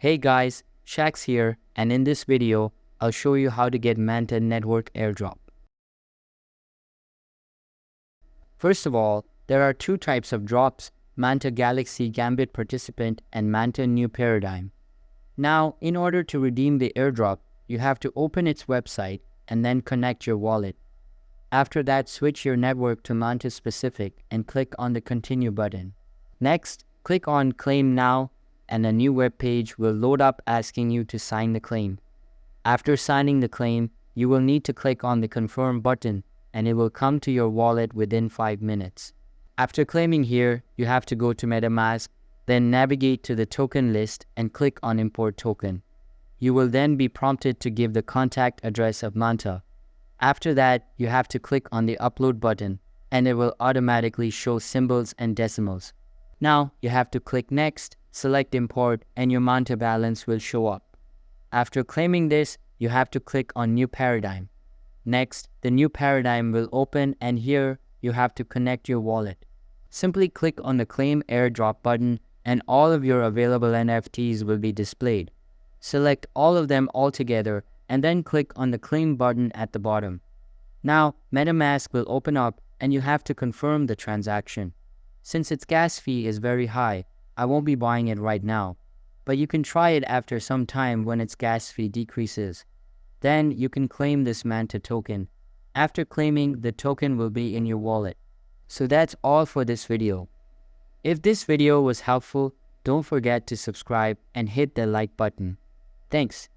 Hey guys, Shax here, and in this video, I'll show you how to get Manta Network Airdrop. First of all, there are two types of drops, Manta Galaxy Gambit Participant and Manta New Paradigm. Now, in order to redeem the airdrop, you have to open its website and then connect your wallet. After that, switch your network to Manta specific and click on the Continue button. Next, click on Claim Now, and a new web page will load up asking you to sign the claim. After signing the claim, you will need to click on the Confirm button and it will come to your wallet within 5 minutes. After claiming here, you have to go to MetaMask, then navigate to the token list and click on Import Token. You will then be prompted to give the contact address of Manta. After that, you have to click on the Upload button and it will automatically show symbols and decimals. Now, you have to click Next, select Import, and your Manta balance will show up. After claiming this, you have to click on New Paradigm. Next, the new paradigm will open and here you have to connect your wallet. Simply click on the Claim Airdrop button and all of your available NFTs will be displayed. Select all of them all together and then click on the Claim button at the bottom. Now, MetaMask will open up and you have to confirm the transaction. Since its gas fee is very high, I won't be buying it right now, but you can try it after some time when its gas fee decreases. Then you can claim this Manta token. After claiming, the token will be in your wallet. So that's all for this video. If this video was helpful, don't forget to subscribe and hit the like button. Thanks.